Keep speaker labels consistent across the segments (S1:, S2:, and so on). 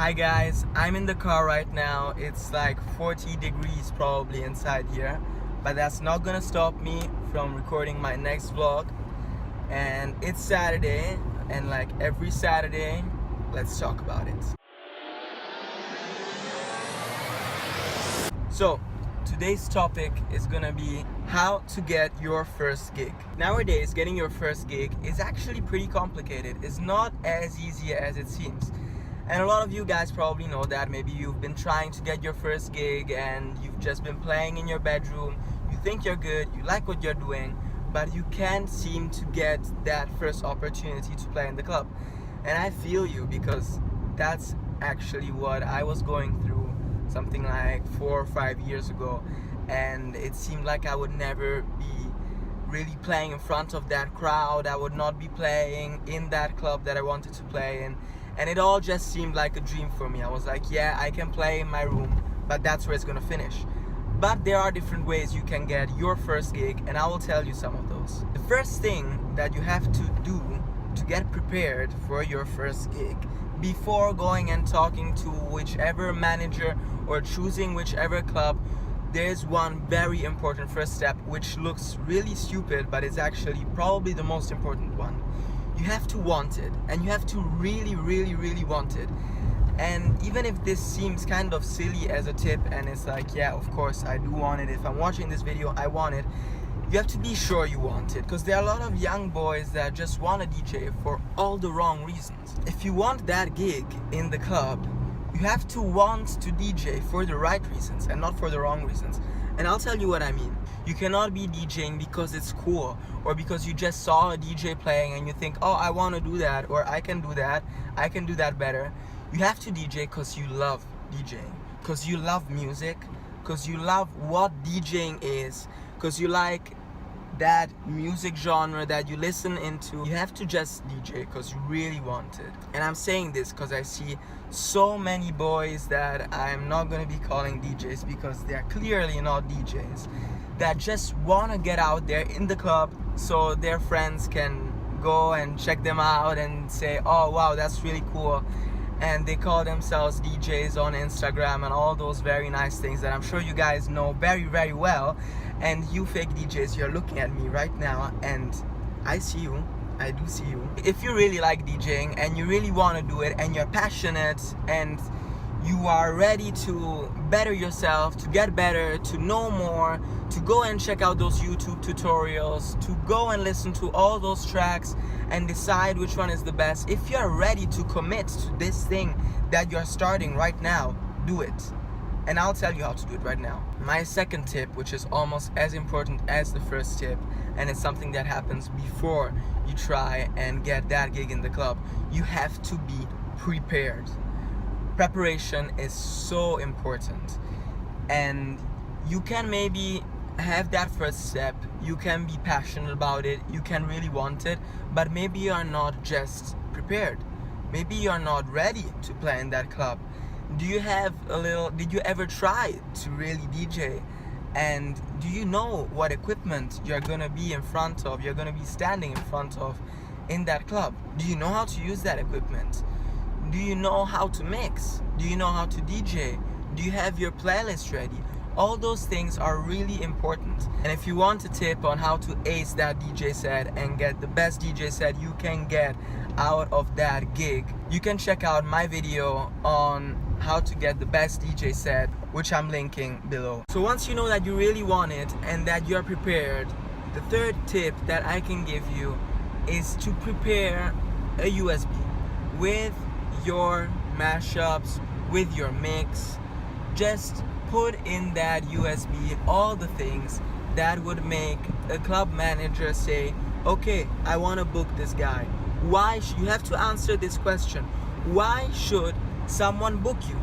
S1: Hi guys, I'm in the car right now. It's like 40 degrees probably inside here, but that's not gonna stop me from recording my next vlog. And it's Saturday, and like every Saturday, let's talk about it. So today's topic is gonna be how to get your first gig. Nowadays, getting your first gig is actually pretty complicated. It's not as easy as it seems. And a lot of you guys probably know that. Maybe you've been trying to get your first gig and you've just been playing in your bedroom. You think you're good, you like what you're doing, but you can't seem to get that first opportunity to play in the club. And I feel you, because that's actually what I was going through something like 4 or 5 years ago. And it seemed like I would never be really playing in front of that crowd. I would not be playing in that club that I wanted to play in. And it all just seemed like a dream for me. I was like, yeah, I can play in my room, but that's where it's gonna finish. But there are different ways you can get your first gig, and I will tell you some of those. The first thing that you have to do to get prepared for your first gig, before going and talking to whichever manager or choosing whichever club, there's one very important first step, which looks really stupid, but it's actually probably the most important one. You have to want it, and you have to really want it. And even if this seems kind of silly as a tip, and it's like, yeah, of course I do want it, if I'm watching this video I want it, you have to be sure you want it, because there are a lot of young boys that just want a DJ for all the wrong reasons. If you want that gig in the club, you have to want to DJ for the right reasons and not for the wrong reasons. And I'll tell you what I mean. You cannot be DJing because it's cool, or because you just saw a DJ playing and you think, oh, I want to do that, or I can do that better. You have to DJ because you love DJing, because you love music, because you love what DJing is, because you like that music genre that you listen into. You have to just DJ because you really want it. And I'm saying this because I see so many boys that I'm not going to be calling DJs, because they're clearly not DJs, that just want to get out there in the club so their friends can go and check them out and say, oh wow, that's really cool. And they call themselves DJs on Instagram and all those very nice things that I'm sure you guys know very well. And you fake DJs, you're looking at me right now, and I see you. I do see you. If you really like DJing and you really want to do it, and you're passionate, and you are ready to better yourself, to get better, to know more, to go and check out those YouTube tutorials, to go and listen to all those tracks and decide which one is the best. If you're ready to commit to this thing that you're starting right now, do it. And I'll tell you how to do it right now. My second tip, which is almost as important as the first tip, and it's something that happens before you try and get that gig in the club, you have to be prepared. Preparation is so important. And you can maybe have that first step, you can be passionate about it, you can really want it, but maybe you are not just prepared. Maybe you are not ready to play in that club. Did you ever try to really DJ? And do you know what equipment you're gonna be in front of, you're gonna be standing in front of in that club? Do you know how to use that equipment? Do you know how to mix? Do you know how to DJ? Do you have your playlist ready? All those things are really important. And if you want a tip on how to ace that DJ set and get the best DJ set you can get out of that gig, you can check out my video on how to get the best DJ set, which I'm linking below. So once you know that you really want it and that you're prepared, the third tip that I can give you is to prepare a USB with your mashups, with your mix. Just put in that USB all the things that would make a club manager say, okay, I want to book this guy. You have to answer this question. Why should someone book you?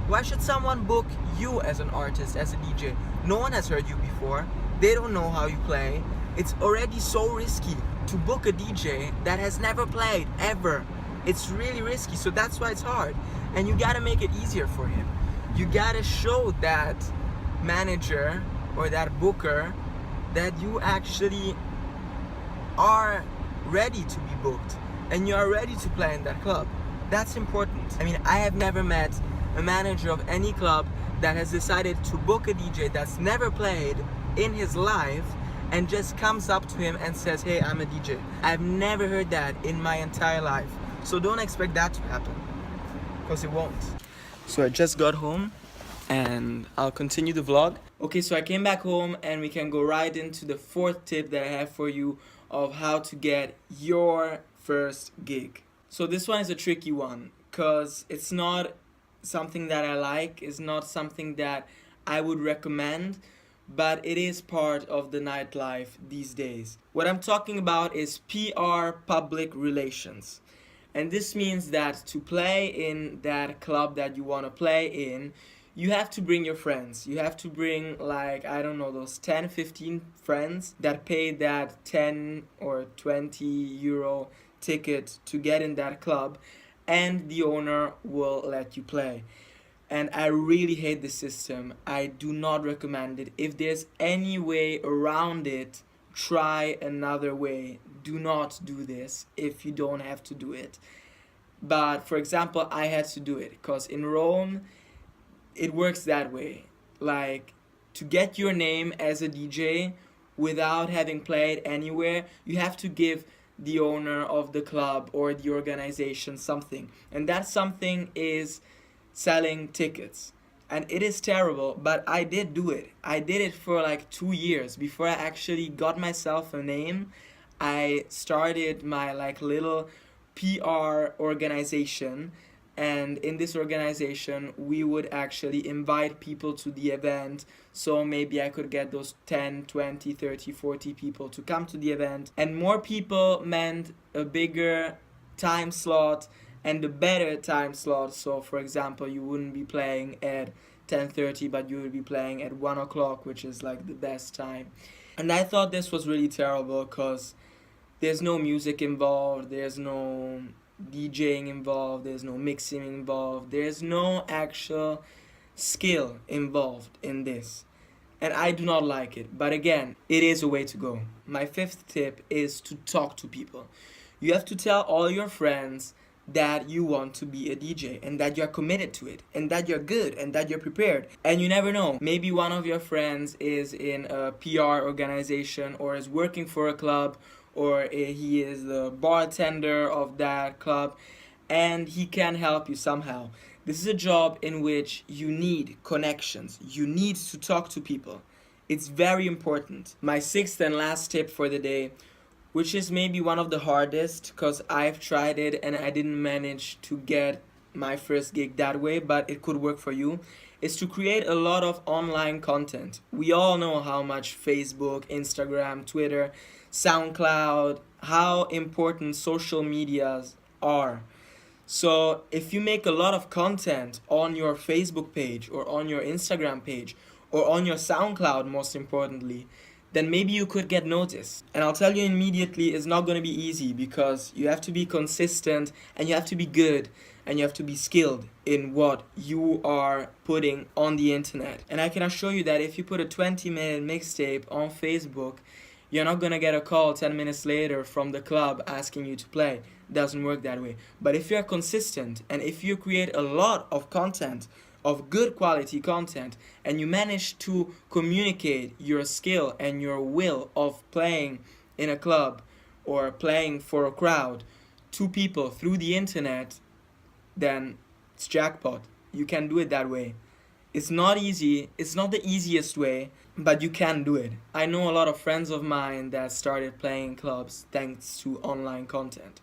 S1: Why should someone book you as an artist, as a DJ? No one has heard you before. They don't know how you play. It's already so risky to book a DJ that has never played, ever. It's really risky, so that's why it's hard. And you gotta make it easier for him. You gotta show that manager or that booker that you actually are ready to be booked and you are ready to play in that club. That's important. I mean, I have never met a manager of any club that has decided to book a DJ that's never played in his life and just comes up to him and says, hey, I'm a DJ. I've never heard that in my entire life. So don't expect that to happen, because it won't. So I just got home and I'll continue the vlog. Okay, so I came back home and we can go right into the fourth tip that I have for you of how to get your first gig. So this one is a tricky one because it's not something that I like, it's not something that I would recommend, but it is part of the nightlife these days. What I'm talking about is PR, public relations. And this means that to play in that club that you want to play in, you have to bring your friends. You have to bring, like, I don't know, those 10, 15 friends that pay that 10 or 20 euro ticket to get in that club, and the owner will let you play. And I really hate this system. I do not recommend it. If there's any way around it, try another way. Do not do this if you don't have to do it. But for example, I had to do it because in Rome, it works that way. Like, to get your name as a DJ without having played anywhere, you have to give the owner of the club or the organization something. And that something is selling tickets. And it is terrible, but I did do it. I did it for like 2 years before I actually got myself a name. I started my like little PR organization, and in this organization we would actually invite people to the event. So maybe I could get those 10, 20, 30, 40 people to come to the event, and more people meant a bigger time slot and a better time slot. So for example, you wouldn't be playing at 10:30, but you would be playing at 1 o'clock, which is like the best time. And I thought this was really terrible because there's no music involved, there's no DJing involved, there's no mixing involved, there's no actual skill involved in this. And I do not like it, but again, it is a way to go. My fifth tip is to talk to people. You have to tell all your friends that you want to be a DJ and that you're committed to it and that you're good and that you're prepared. And you never know, maybe one of your friends is in a PR organization or is working for a club, or he is the bartender of that club, and he can help you somehow. This is a job in which you need connections. You need to talk to people. It's very important. My sixth and last tip for the day, which is maybe one of the hardest because I've tried it and I didn't manage to get my first gig that way, but it could work for you, is to create a lot of online content. We all know how much Facebook, Instagram, Twitter, SoundCloud, how important social medias are. So if you make a lot of content on your Facebook page or on your Instagram page or on your SoundCloud, most importantly, then maybe you could get noticed. And I'll tell you immediately, it's not going to be easy because you have to be consistent and you have to be good and you have to be skilled in what you are putting on the internet. And I can assure you that if you put a 20-minute mixtape on Facebook, you're not gonna get a call 10 minutes later from the club asking you to play. It doesn't work that way. But if you're consistent and if you create a lot of content, of good quality content, and you manage to communicate your skill and your will of playing in a club or playing for a crowd to people through the internet, then it's jackpot. You can do it that way. It's not easy, it's not the easiest way, but you can do it. I know a lot of friends of mine that started playing in clubs thanks to online content.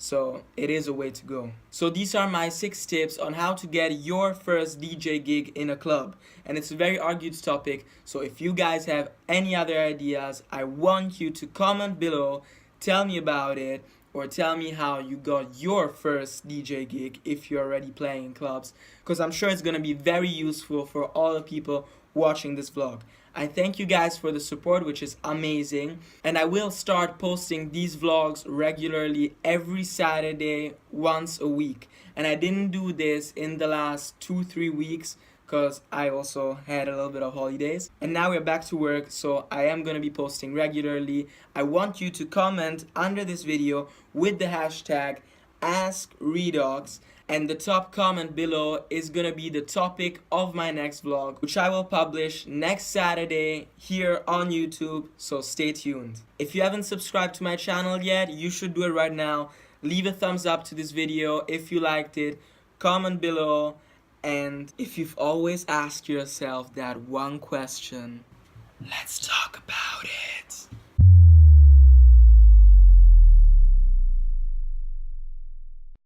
S1: So it is a way to go. So these are my 6 tips on how to get your first DJ gig in a club. And it's a very argued topic, so if you guys have any other ideas, I want you to comment below, tell me about it, or tell me how you got your first DJ gig if you're already playing in clubs, because I'm sure it's going to be very useful for all the people watching this vlog. I thank you guys for the support, which is amazing, and I will start posting these vlogs regularly every Saturday, once a week. And I didn't do this in the last 2-3 weeks because I also had a little bit of holidays. And now we're back to work, so I am going to be posting regularly. I want you to comment under this video with the hashtag AskRedoxx. And the top comment below is gonna be the topic of my next vlog, which I will publish next Saturday here on YouTube, so stay tuned. If you haven't subscribed to my channel yet, you should do it right now. Leave a thumbs up to this video if you liked it, comment below, and if you've always asked yourself that one question, let's talk about it.